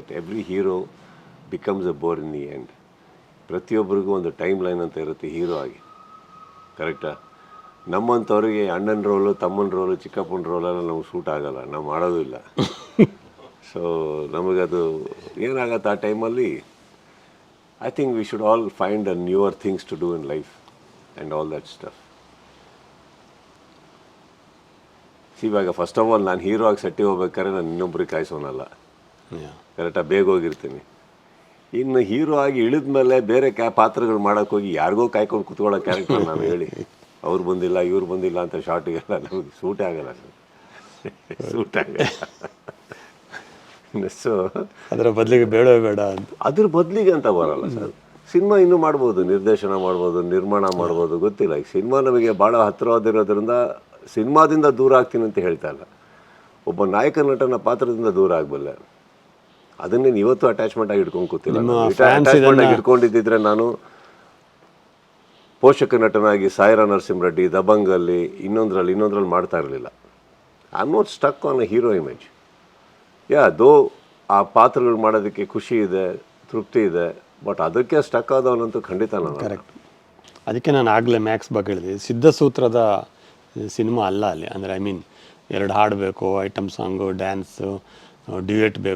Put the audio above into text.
That every hero becomes a bore in the end. ಪ್ರತಿಯೊಬ್ಬರಿಗೂ ಒಂದು time line ಅಂತ ಇರುತ್ತೆ ಹೀರೋ ಆಗಿ, ಕರೆಕ್ಟಾ? ನಮ್ಮಂಥವ್ರಿಗೆ ಅಣ್ಣನ ರೋಲು, ತಮ್ಮನ ರೋಲು, ಚಿಕ್ಕಪ್ಪನ ರೋಲೆಲ್ಲ ನಮ್ಗೆ ಸೂಟ್ ಆಗೋಲ್ಲ, ನಾವು ಮಾಡೋದು ಇಲ್ಲ. ಸೊ ನಮಗದು ಏನಾಗತ್ತೆ ಆ ಟೈಮಲ್ಲಿ, I think we should all find a newer things to do in life and all that stuff. ಇವಾಗ ಫಸ್ಟ್ ಆಫ್ ಆಲ್ ನಾನು ಹೀರೋ ಆಗಿ ಸೆಟ್ಟಿಗೆ ಹೋಗ್ಬೇಕಾದ್ರೆ ನಾನು ಇನ್ನೊಬ್ರಿಗೆ ಕಾಯಿಸೋನಲ್ಲ, ಕರೆಕ್ಟಾಗಿ ಬೇಗ ಹೋಗಿರ್ತೀನಿ. ಇನ್ನು ಹೀರೋ ಆಗಿ ಇಳಿದ ಮೇಲೆ ಬೇರೆ ಪಾತ್ರಗಳು ಮಾಡೋಕ್ಕೆ ಹೋಗಿ ಯಾರಿಗೋ ಕಾಯ್ಕೊಂಡು ಕುತ್ಕೊಳ್ಳೋ ಕ್ಯಾರೆಕ್ಟರ್ ನಾನು ಹೇಳಿ, ಅವ್ರು ಬಂದಿಲ್ಲ ಇವ್ರು ಬಂದಿಲ್ಲ ಅಂತ ಶಾರ್ಟಿಗೆಲ್ಲ ನಮಗೆ ಸೂಟೇ ಆಗಲ್ಲ ಸರ್, ಸೂಟ್ ಆಗಲ್ಲ. ಸೊ ಅದರ ಬದಲಿಗೆ ಬೇಡವೇ ಬೇಡ ಅಂತ, ಅದ್ರ ಬದಲಿಗೆ ಅಂತ ಬರಲ್ಲ ಸರ್. ಸಿನಿಮಾ ಇನ್ನೂ ಮಾಡ್ಬೋದು, ನಿರ್ದೇಶನ ಮಾಡ್ಬೋದು, ನಿರ್ಮಾಣ ಮಾಡ್ಬೋದು, ಗೊತ್ತಿಲ್ಲ. ಈಗ ಸಿನಿಮಾ ನಮಗೆ ಭಾಳ ಹತ್ತಿರವಾದಿರೋದ್ರಿಂದ ಸಿನಿಮಾದಿಂದ ದೂರ ಆಗ್ತೀನಿ ಅಂತ ಹೇಳ್ತಾ ಇಲ್ಲ, ಒಬ್ಬ ನಾಯಕ ನಟನ ಪಾತ್ರದಿಂದ ದೂರ ಆಗಬಲ್ಲೆ. ಅದನ್ನೇನು ಇವತ್ತು ಅಟ್ಯಾಚ್ಮೆಂಟ್ ಆಗಿ ಇಟ್ಕೊಂಡು ಕೂತಿಲ್ಲ. ಅಟ್ಯಾಚ್ಮೆಂಟ್ ಆಗಿ ಇಟ್ಕೊಂಡಿದ್ದಿದ್ರೆ ನಾನು ಪೋಷಕ ನಟನಾಗಿ ಸಾಯಿರಾ ನರಸಿಂಹರೆಡ್ಡಿ, ದಬಂಗಲ್ಲಿ, ಇನ್ನೊಂದ್ರಲ್ಲಿ ಮಾಡ್ತಾ ಇರಲಿಲ್ಲ. I am not stuck on a hero image. ದೋ ಆ ಪಾತ್ರಗಳು ಮಾಡೋದಕ್ಕೆ ಖುಷಿ ಇದೆ, ತೃಪ್ತಿ ಇದೆ, ಬಟ್ ಅದಕ್ಕೆ ಸ್ಟಕ್ ಆದವನಂತೂ ಖಂಡಿತ ನಾನು. ಕರೆಕ್ಟ್. ಅದಕ್ಕೆ ನಾನು ಆಗಲೇ ಮ್ಯಾಕ್ಸ್ ಬಗ್ಗೆ ಹೇಳಿದೆ, ಸಿದ್ಧಸೂತ್ರದ ಸಿನಿಮಾ ಅಲ್ಲ ಅಲ್ಲಿ. ಅಂದರೆ ಐ ಮೀನ್ 2 ಹಾಡಬೇಕು, ಐಟಮ್ ಸಾಂಗು, ಡ್ಯಾನ್ಸು, ಡ್ಯೂಯೆಟ್ ಬೇಕು.